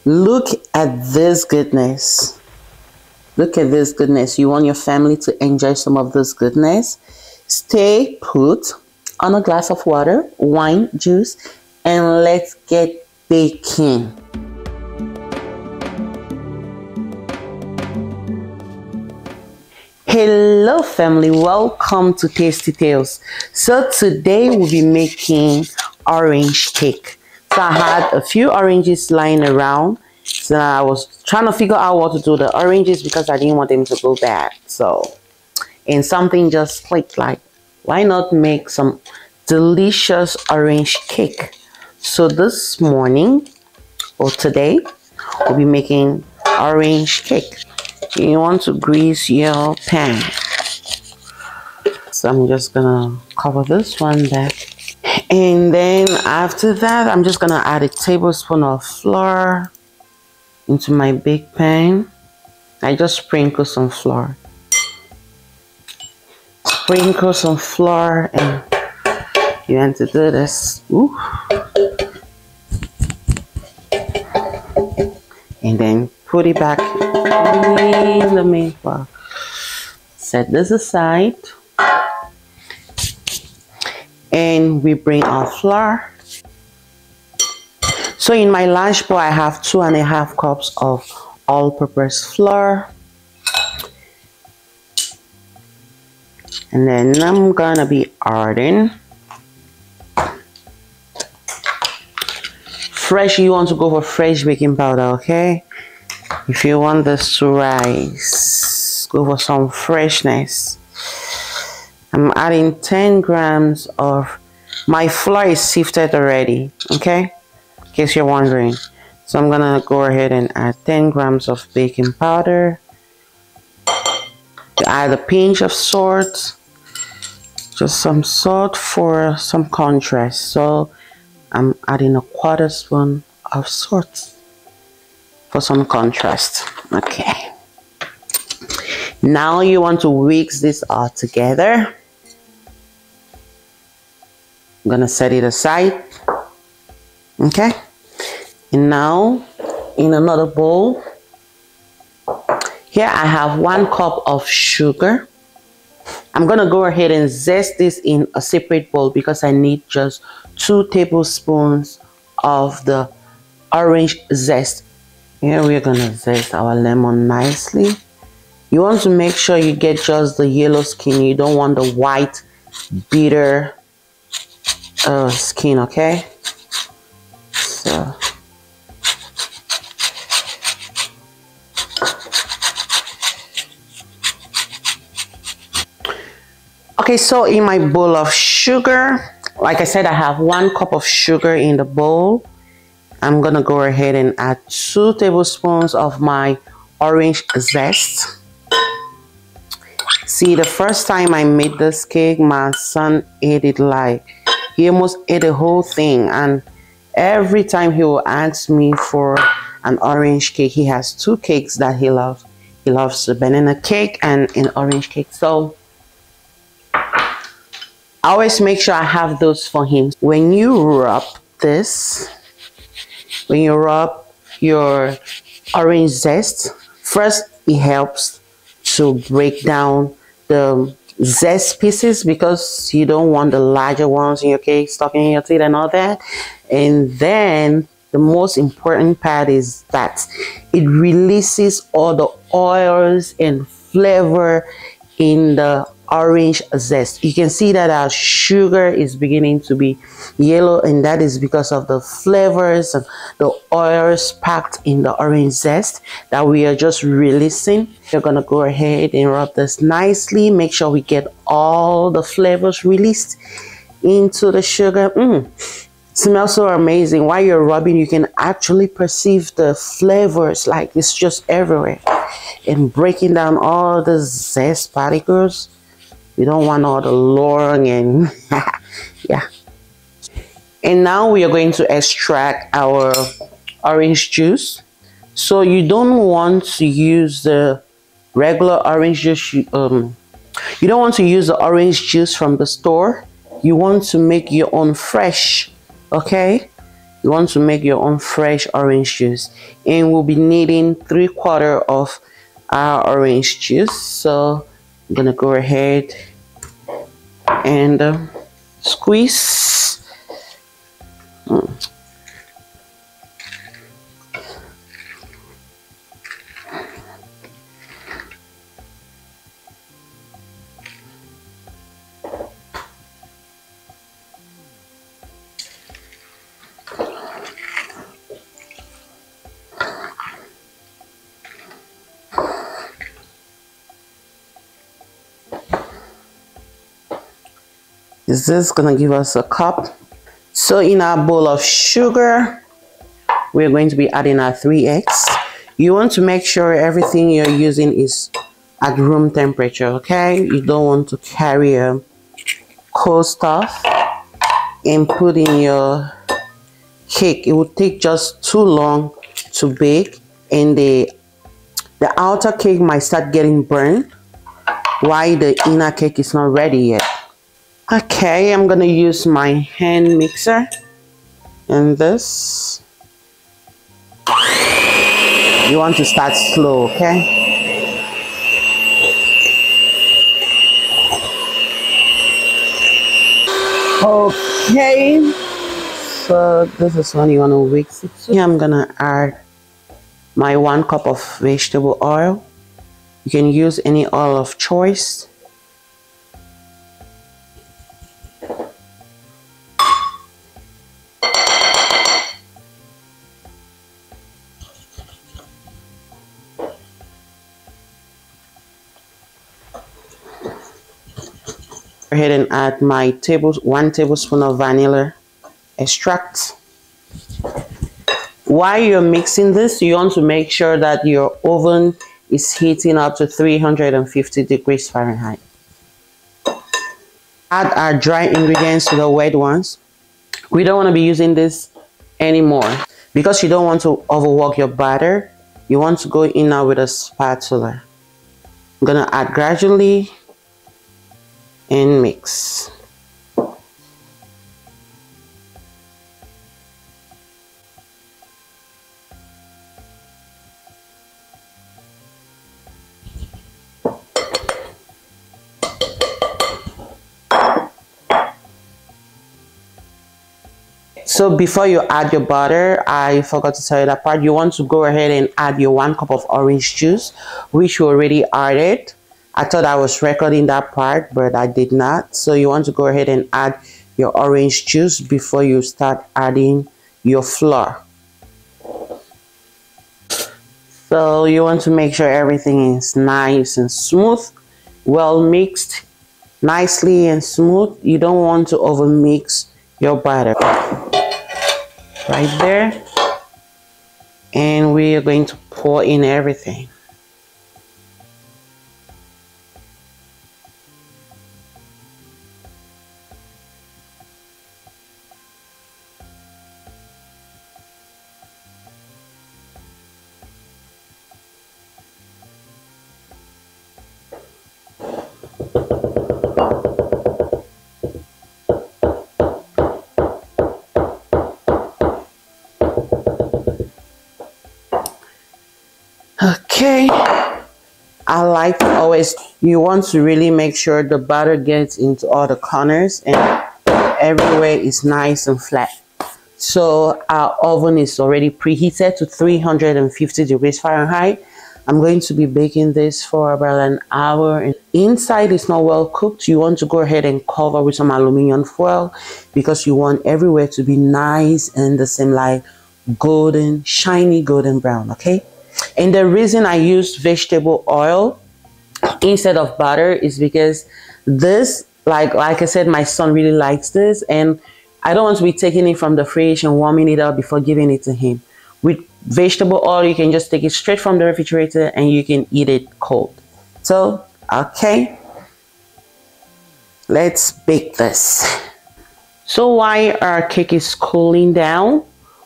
Look at this goodness. Look at this goodness. You want your family to enjoy some of this goodness? Stay put on a glass of water, wine, juice, and let's get baking. Hello family, welcome to Tasty Tales. So today we'll be making orange cake. So I had a few oranges lying around. So I was trying to figure out what to do with the oranges because I didn't want them to go bad. So, and something just clicked, like, why not make some delicious orange cake? So this morning or today we'll be making orange cake. You want to grease your pan. So I'm just gonna cover this one back. And then after that, I'm just gonna add a tablespoon of flour into my big pan. I just sprinkle some flour. Sprinkle some flour, and you want to do this. Ooh. And then put it back in the main pot. Set this aside. And we bring our flour. So in my large bowl, I have 2.5 cups of all-purpose flour. And then I'm gonna be adding fresh. You want to go for fresh baking powder, okay? If you want this to rise, go for some freshness. I'm adding 10 grams of, my flour is sifted already, okay? In case you're wondering. So I'm gonna go ahead and add 10 grams of baking powder. Add a pinch of salt. Just some salt for some contrast. So I'm adding a 1/4 spoon of salt for some contrast. Okay. Now you want to mix this all together. I'm gonna set it aside. Okay. And now in another bowl, here I have 1 cup of sugar. I'm gonna go ahead and zest this in a separate bowl because I need just 2 tablespoons of the orange zest. Here we're gonna zest our lemon nicely. You want to make sure you get just the yellow skin. You don't want the white, bitter skin, okay? So okay, so in my bowl of sugar, like I said, I have 1 cup of sugar in the bowl. I'm gonna go ahead and add 2 tablespoons of my orange zest. See, the first time I made this cake, my son ate it like, he almost ate the whole thing. And every time he will ask me for an orange cake, he has 2 cakes that he loves. He loves a banana cake and an orange cake. So I always make sure I have those for him. When you rub this, when you rub your orange zest, first it helps to break down the zest pieces because you don't want the larger ones in your cake stuck in your teeth and all that. And then the most important part is that it releases all the oils and flavor in the orange zest. You can see that our sugar is beginning to be yellow, and that is because of the flavors and the oils packed in the orange zest that we are just releasing. You're gonna go ahead and rub this nicely. Make sure we get all the flavors released into the sugar. Smells so amazing. While you're rubbing, you can actually perceive the flavors, like it's just everywhere and breaking down all the zest particles. We don't want all the long and yeah. And now we are going to extract our orange juice. So you don't want to use the regular orange juice. You don't want to use the orange juice from the store. You want to make your own fresh, okay? You want to make your own fresh orange juice, and we'll be needing 3/4 of our orange juice. So I'm gonna go ahead and squeeze. Is this gonna give us a cup? So in our bowl of sugar, we're going to be adding our 3 eggs. You want to make sure everything you're using is at room temperature, okay? You don't want to carry a cold stuff and put in your cake. It would take just too long to bake, and the outer cake might start getting burned while the inner cake is not ready yet. Okay, I'm gonna use my hand mixer and this. You want to start slow, okay? Okay, so this is when you want to mix it. Here I'm gonna add my 1 cup of vegetable oil. You can use any oil of choice. Go ahead and add my 1 tablespoon of vanilla extract. While you're mixing this, you want to make sure that your oven is heating up to 350 degrees Fahrenheit. Add our dry ingredients to the wet ones. We don't want to be using this anymore because you don't want to overwork your batter. You want to go in now with a spatula. I'm gonna add gradually and mix. So before you add your butter, I forgot to tell you that part. You want to go ahead and add your 1 cup of orange juice, which you already added. I thought I was recording that part, but I did not. So you want to go ahead and add your orange juice before you start adding your flour. So you want to make sure everything is nice and smooth, well mixed, nicely and smooth. You don't want to over mix your batter. Right there. And we are going to pour in everything. Okay, I like to always, you want to really make sure the batter gets into all the corners and everywhere is nice and flat. So our oven is already preheated to 350 degrees Fahrenheit. I'm going to be baking this for about an hour. And inside is not well cooked. You want to go ahead and cover with some aluminum foil because you want everywhere to be nice and the same, like golden, shiny golden brown, okay? And the reason I used vegetable oil instead of butter is because this, like I said, my son really likes this, and I don't want to be taking it from the fridge and warming it up before giving it to him. With vegetable oil, you can just take it straight from the refrigerator and you can eat it cold. So, okay, let's bake this. So while our cake is cooling down,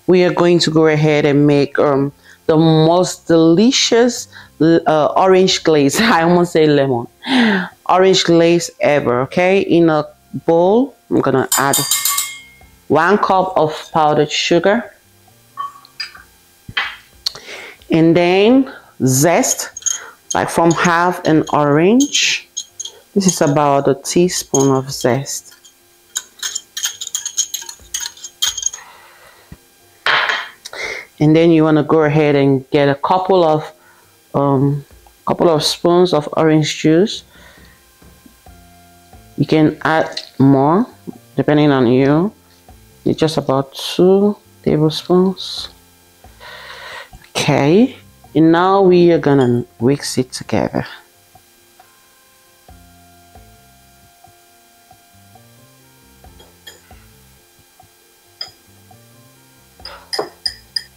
we are going to go ahead and make the most delicious orange glaze. I almost say lemon. Orange glaze ever, okay? In a bowl, I'm gonna add 1 cup of powdered sugar, and then zest, like from half an orange. This is about a teaspoon of zest. And then you want to go ahead and get a couple of spoons of orange juice. You can add more depending on you. It's just about 2 tablespoons. Okay, and now we are gonna mix it together.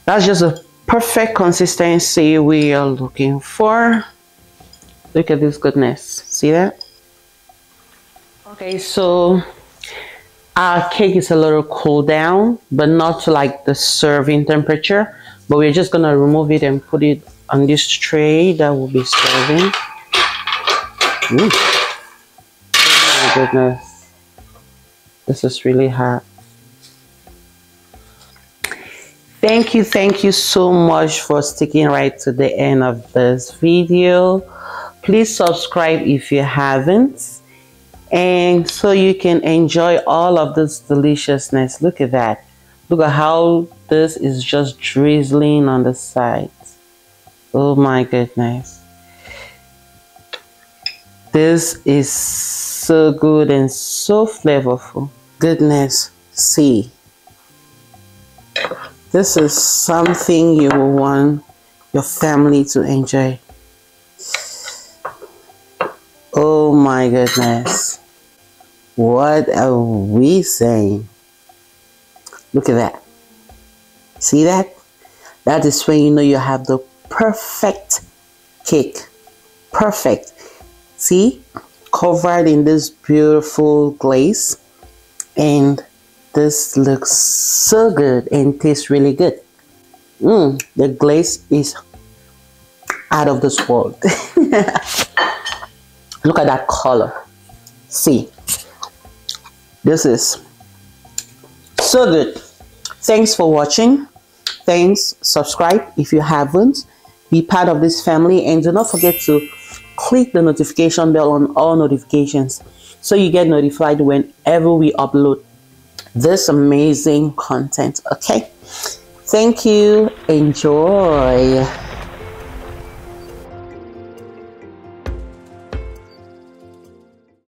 That's just a perfect consistency we are looking for. Look at this goodness. See that? Okay, so our cake is a little cooled down, but not to like the serving temperature. But we're just gonna remove it and put it on this tray that will be serving. Oh my goodness. This is really hot. Thank you so much for sticking right to the end of this video. Please subscribe if you haven't, and so you can enjoy all of this deliciousness. Look at that. Look at how this is just drizzling on the sides. Oh my goodness. This is so good and so flavorful. Goodness, see. This is something you will want your family to enjoy. Oh my goodness. What are we saying? Look at that. See that? That is when you know you have the perfect cake. Perfect. See? Covered in this beautiful glaze. And this looks so good and tastes really good. The glaze is out of this world. Look at that color. See, this is so good. Thanks for watching. Thanks. Subscribe if you haven't. Be part of this family, and do not forget to click the notification bell on all notifications so you get notified whenever we upload this amazing content. Okay, thank you. Enjoy.